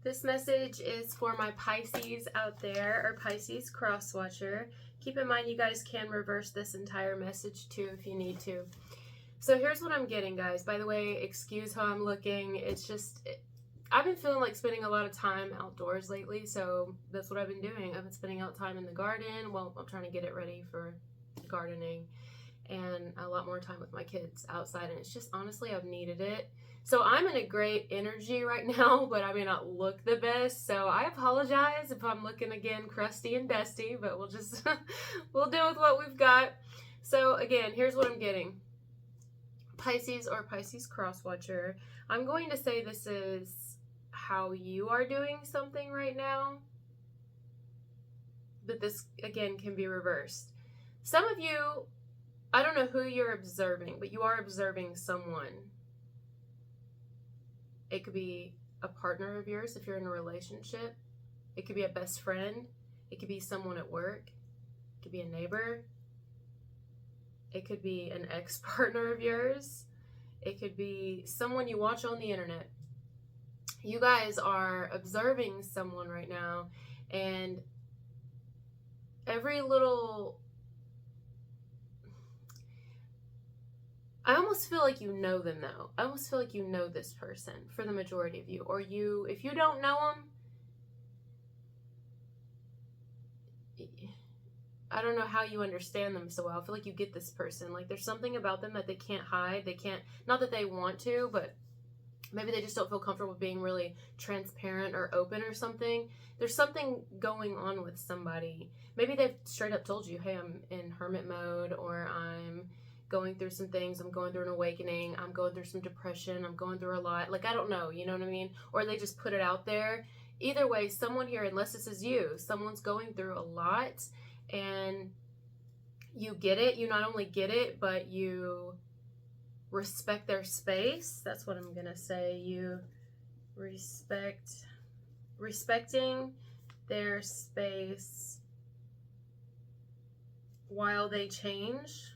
This message is for my Pisces out there, or Pisces cross-watcher. Keep in mind you guys can reverse this entire message too if you need to. So here's what I'm getting, guys. By the way, excuse how I'm looking. It's just, I've been feeling like spending a lot of time outdoors lately, so that's what I've been doing. I've been spending out time in the garden. Well, I'm trying to get it ready for gardening, and a lot more time with my kids outside, and it's just, honestly, I've needed it. So I'm in a great energy right now, but I may not look the best, so I apologize if I'm looking again crusty and dusty, but we'll just we'll deal with what we've got. So again, here's what I'm getting. Pisces or Pisces crosswatcher, I'm going to say this is how you are doing something right now, but this again can be reversed. Some of you, I don't know who you're observing, but you are observing someone. It could be a partner of yours if you're in a relationship. It could be a best friend. It could be someone at work. It could be a neighbor. It could be an ex-partner of yours. It could be someone you watch on the internet. You guys are observing someone right now, and every little... I almost feel like you know them, though. I almost feel like you know this person for the majority of you. Or you, if you don't know them, I don't know how you understand them so well. I feel like you get this person. Like there's something about them that they can't hide. They can't, not that they want to, but maybe they just don't feel comfortable being really transparent or open or something. There's something going on with somebody. Maybe they've straight up told you, hey, I'm in hermit mode, or I'm going through some things, I'm going through an awakening, I'm going through some depression, I'm going through a lot. Like, I don't know, you know what I mean? Or they just put it out there. Either way, someone here, unless this is you, someone's going through a lot, and you get it. You not only get it, but you respect their space. That's what I'm gonna say. You respecting their space while they change.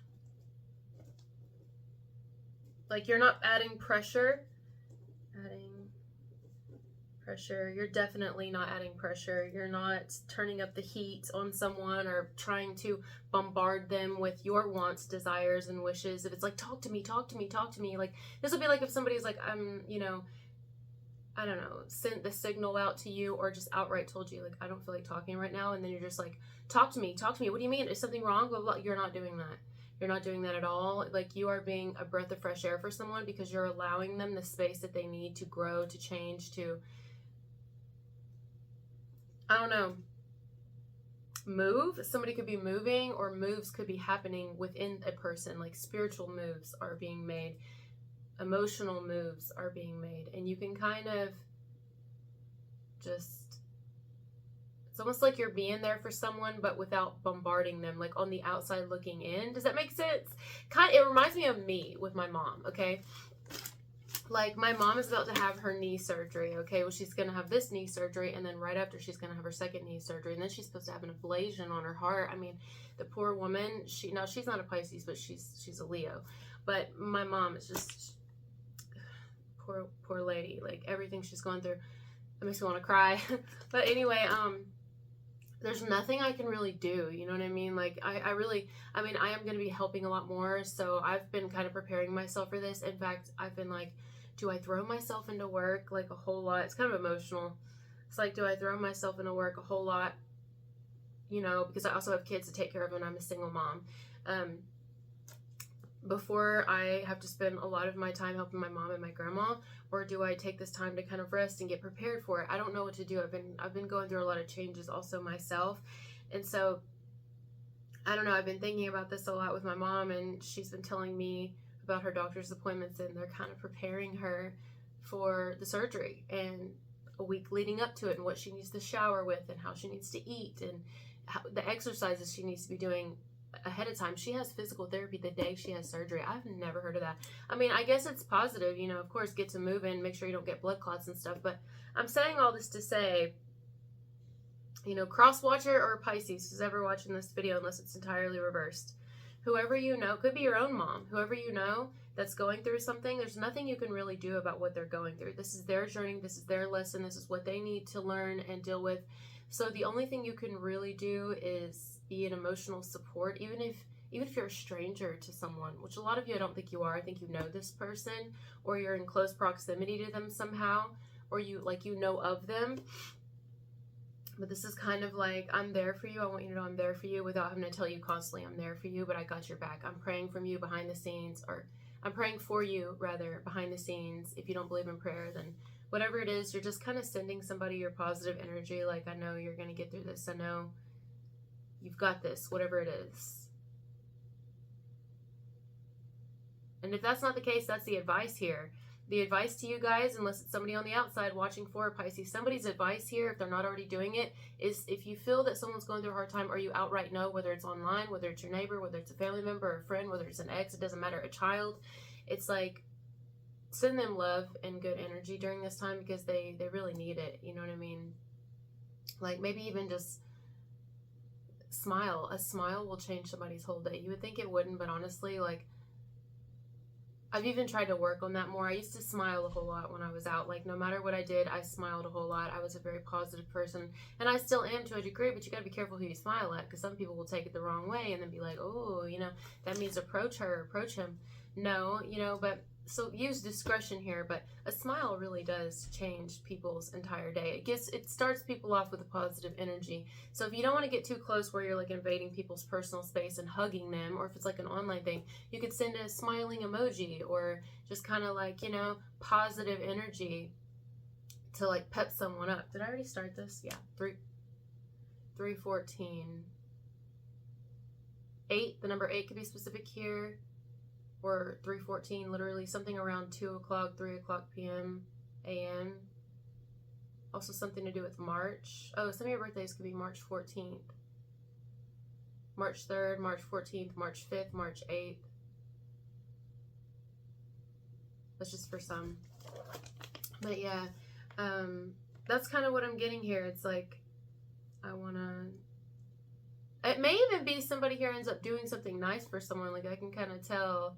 Like, you're not adding pressure. You're definitely not adding pressure. You're not turning up the heat on someone or trying to bombard them with your wants, desires, and wishes. If it's like, talk to me, talk to me, talk to me. Like, this would be like if somebody's like, you know, I don't know, sent the signal out to you, or just outright told you, like, I don't feel like talking right now. And then you're just like, talk to me, talk to me. What do you mean? Is something wrong? Blah, blah, blah. You're not doing that. You're not doing that at all. Like, you are being a breath of fresh air for someone because you're allowing them the space that they need to grow, to change, to, I don't know, move. Somebody could be moving, or moves could be happening within a person. Like, spiritual moves are being made. Emotional moves are being made. And you can kind of just... It's almost like you're being there for someone, but without bombarding them, like on the outside looking in. Does that make sense? It reminds me of me with my mom, okay? Like, my mom is about to have her knee surgery, okay? Well, she's going to have this knee surgery, and then right after she's going to have her second knee surgery, and then she's supposed to have an ablation on her heart. I mean, the poor woman, she's not a Pisces, but she's a Leo. But my mom is just, poor lady. Like, everything she's going through, it makes me want to cry. But anyway, there's nothing I can really do, you know what I mean? Like, I am going to be helping a lot more, so I've been kind of preparing myself for this. In fact, I've been like, do I throw myself into work, like, a whole lot? It's kind of emotional. It's like, do I throw myself into work a whole lot, you know, because I also have kids to take care of, and I'm a single mom. Before I have to spend a lot of my time helping my mom and my grandma, or do I take this time to kind of rest and get prepared for it? I don't know what to do. I've been going through a lot of changes also myself, and so I don't know. I've been thinking about this a lot with my mom, and she's been telling me about her doctor's appointments, and they're kind of preparing her for the surgery and a week leading up to it, and what she needs to shower with, and how she needs to eat, and the exercises she needs to be doing ahead of time. She has physical therapy the day she has surgery. I've never heard of that. I mean, I guess it's positive, you know, of course, get to moving, make sure you don't get blood clots and stuff, but I'm saying all this to say, you know, cross watcher or Pisces, who's ever watching this video, unless it's entirely reversed, whoever you know, could be your own mom, whoever you know that's going through something, there's nothing you can really do about what they're going through. This is their journey. This is their lesson. This is what they need to learn and deal with. So the only thing you can really do is be an emotional support, even if you're a stranger to someone, which a lot of you, I don't think you are. I think you know this person, or you're in close proximity to them somehow, or you know of them. But this is kind of like, I'm there for you. I want you to know I'm there for you without having to tell you constantly I'm there for you, but I got your back. I'm praying from you behind the scenes, or I'm praying for you, rather, behind the scenes. If you don't believe in prayer, then whatever it is, you're just kind of sending somebody your positive energy. Like, I know you're going to get through this. I know you've got this, whatever it is. And if that's not the case, that's the advice here. The advice to you guys, unless it's somebody on the outside watching for Pisces, somebody's advice here, if they're not already doing it, is if you feel that someone's going through a hard time, or you outright know, whether it's online, whether it's your neighbor, whether it's a family member or a friend, whether it's an ex, it doesn't matter, a child, it's like, send them love and good energy during this time, because they really need it. You know what I mean? Like, maybe even just smile. A smile will change somebody's whole day. You would think it wouldn't, but honestly, like, I've even tried to work on that more. I used to smile a whole lot when I was out. Like, no matter what I did, I smiled a whole lot. I was a very positive person, and I still am to a degree, but you got to be careful who you smile at, because some people will take it the wrong way and then be like, oh, that means approach her, approach him. No, but so use discretion here, but a smile really does change people's entire day. It starts people off with a positive energy. So if you don't want to get too close where you're like invading people's personal space and hugging them, or if it's like an online thing, you could send a smiling emoji, or just kind of like, positive energy to like pep someone up. Did I already start this? Yeah. 314. 8, the number 8 could be specific here. Or 314, literally something around 2 o'clock, 3 o'clock p.m., a.m. Also something to do with March. Oh, some of your birthdays could be March 14th. March 3rd, March 14th, March 5th, March 8th. That's just for some. But yeah, that's kind of what I'm getting here. It's like, it may even be somebody here ends up doing something nice for someone. Like, I can kind of tell,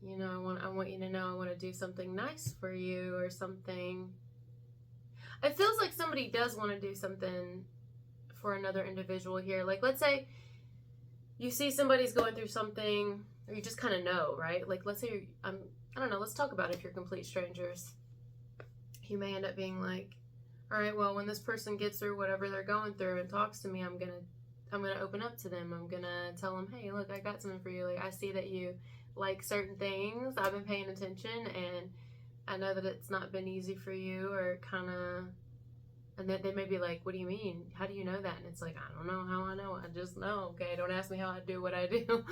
I want you to know I want to do something nice for you or something. It feels like somebody does want to do something for another individual here. Like, let's say you see somebody's going through something, or you just kind of know, right? Like, let's say I don't know, let's talk about it. If you're complete strangers, you may end up being like, all right, well, when this person gets through whatever they're going through and talks to me, I'm gonna open up to them. I'm gonna tell them, hey, look, I got something for you. Like, I see that you like certain things. I've been paying attention, and I know that it's not been easy for you, or kind of. And then they may be like, what do you mean? How do you know that? And it's like, I don't know how I know. I just know. Okay, don't ask me how I do what I do.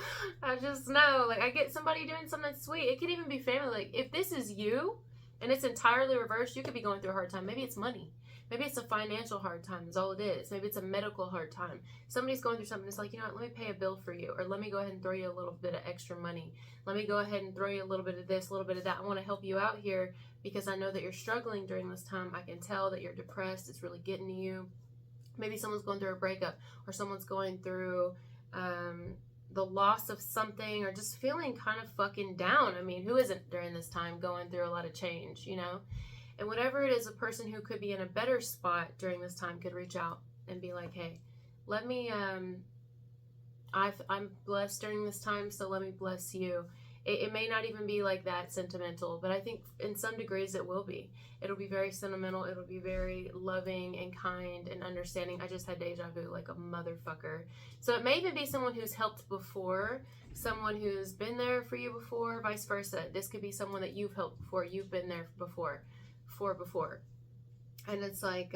I just know. Like, I get somebody doing something sweet. It could even be family. Like, if this is you and it's entirely reversed, you could be going through a hard time. Maybe it's money. Maybe it's a financial hard time is all it is. Maybe it's a medical hard time. Somebody's going through something. It's like, let me pay a bill for you. Or let me go ahead and throw you a little bit of extra money. Let me go ahead and throw you a little bit of this, a little bit of that. I want to help you out here because I know that you're struggling during this time. I can tell that you're depressed. It's really getting to you. Maybe someone's going through a breakup, or someone's going through the loss of something, or just feeling kind of fucking down. I mean, who isn't during this time going through a lot of change, And whatever it is, a person who could be in a better spot during this time could reach out and be like, hey, let me, I'm blessed during this time, so let me bless you. It may not even be like that sentimental, but I think in some degrees it will be. It'll be very sentimental. It'll be very loving and kind and understanding. I just had deja vu like a motherfucker. So it may even be someone who's helped before, someone who's been there for you before, vice versa. This could be someone that you've helped before. You've been there before. And it's like,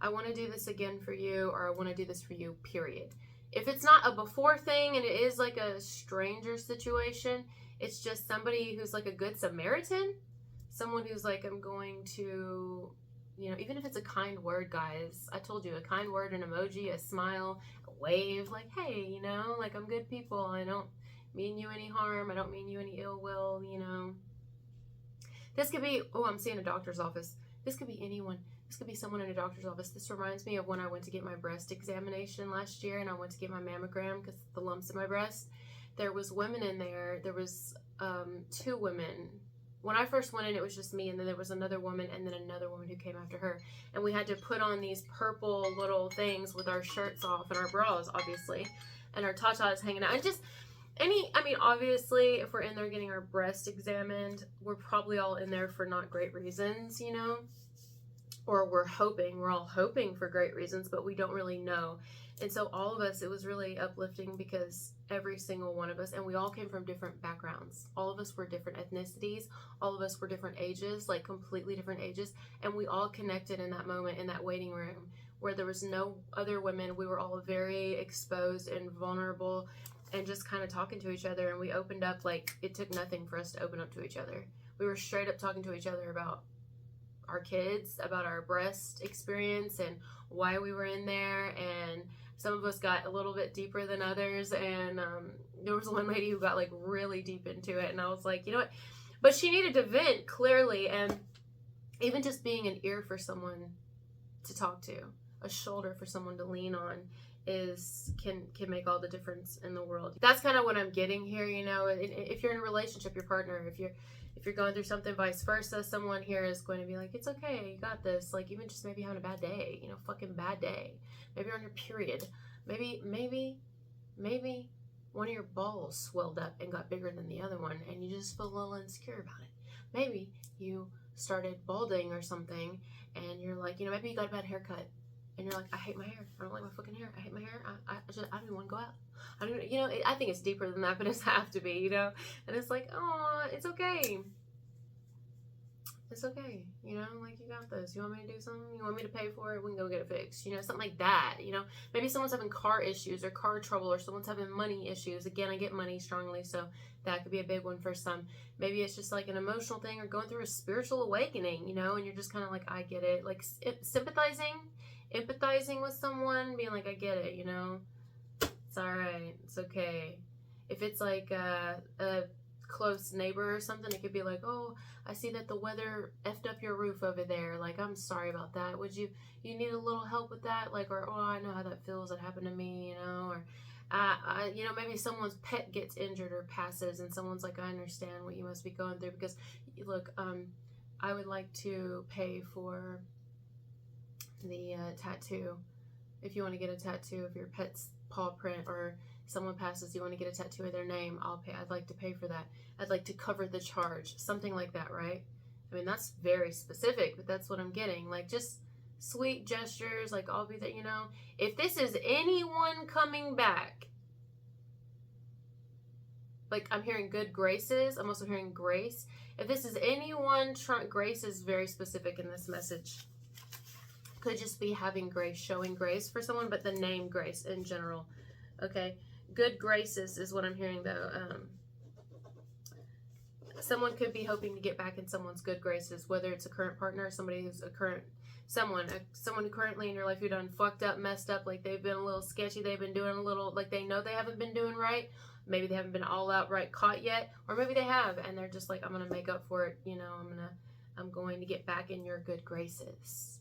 I want to do this again for you, or I want to do this for you, period. If it's not a before thing and it is like a stranger situation, it's just somebody who's like a good Samaritan, someone who's like, I'm going to, even if it's a kind word, guys, I told you, a kind word, an emoji, a smile, a wave, like, hey, like, I'm good people. I don't mean you any harm. I don't mean you any ill will, This could be, I'm seeing a doctor's office. This could be anyone. This could be someone in a doctor's office. This reminds me of when I went to get my breast examination last year, and I went to get my mammogram because the lumps in my breast. there was women in there. There was 2 women. When I first went in, it was just me, and then there was another woman, and then another woman who came after her. And we had to put on these purple little things with our shirts off and our bras, obviously, and our tatas hanging out. And just obviously, if we're in there getting our breast examined, we're probably all in there for not great reasons, you know? Or we're all hoping for great reasons, but we don't really know. And so all of us, it was really uplifting because every single one of us, and we all came from different backgrounds. All of us were different ethnicities. All of us were different ages, like completely different ages. And we all connected in that moment in that waiting room where there was no other women. We were all very exposed and vulnerable and just kind of talking to each other. And we opened up like it took nothing for us to open up to each other. We were straight up talking to each other about our kids, about our breast experience and why we were in there. And some of us got a little bit deeper than others, and there was one lady who got like really deep into it, and I was like, you know what, but she needed to vent clearly. And even just being an ear for someone to talk to, a shoulder for someone to lean on, can make all the difference in the world. That's kind of what I'm getting here, you know. If you're in a relationship, your partner, if you're going through something, vice versa, someone here is going to be like, it's okay, you got this. Like, even just maybe having a bad day, you know, fucking bad day. Maybe you're on your period. Maybe one of your balls swelled up and got bigger than the other one, and you just feel a little insecure about it. Maybe you started balding or something, and you're like, you know, maybe you got a bad haircut, and you're like, I hate my hair. I don't like my fucking hair. I hate my hair. I don't even want to go out. I don't, you know, I think it's deeper than that, but it's have to be, you know. And it's like, oh, it's okay. It's okay, you know, like, you got this. You want me to do something? You want me to pay for it? We can go get it fixed, you know, something like that, you know. Maybe someone's having car issues or car trouble, or someone's having money issues. Again, I get money strongly, so that could be a big one for some. Maybe it's just like an emotional thing, or going through a spiritual awakening, you know, and you're just kind of like, I get it. Like, empathizing with someone, being like, I get it, you know. It's all right. It's okay. If it's like a close neighbor or something, it could be like, oh, I see that the weather effed up your roof over there. Like, I'm sorry about that. Would you need a little help with that? Like, or, oh, I know how that feels. It happened to me, you know. Or, you know, maybe someone's pet gets injured or passes, and someone's like, I understand what you must be going through, because, look, I would like to pay for the tattoo. If you want to get a tattoo of your pet's paw print, or someone passes, you want to get a tattoo of their name, I'll pay. I'd like to pay for that. I'd like to cover the charge. Something like that, right? I mean, that's very specific, but that's what I'm getting. Like, just sweet gestures, like, I'll be there, you know. If this is anyone coming back, like, I'm hearing good graces. I'm also hearing grace. If this is anyone, grace is very specific in this message. Could just be having grace, showing grace for someone, but the name grace in general. Okay, good graces is what I'm hearing, though. Someone could be hoping to get back in someone's good graces, whether it's a current partner or somebody who's someone currently in your life who done fucked up, messed up, like they've been a little sketchy, they've been doing a little, like they know they haven't been doing right. Maybe they haven't been all outright caught yet, or maybe they have, and they're just like, I'm gonna make up for it, you know. I'm going to get back in your good graces.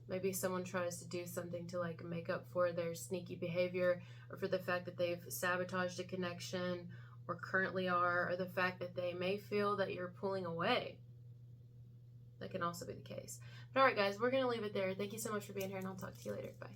Maybe someone tries to do something to like make up for their sneaky behavior, or for the fact that they've sabotaged a connection, or currently are, or the fact that they may feel that you're pulling away. That can also be the case. But all right, guys, we're going to leave it there. Thank you so much for being here, and I'll talk to you later. Bye.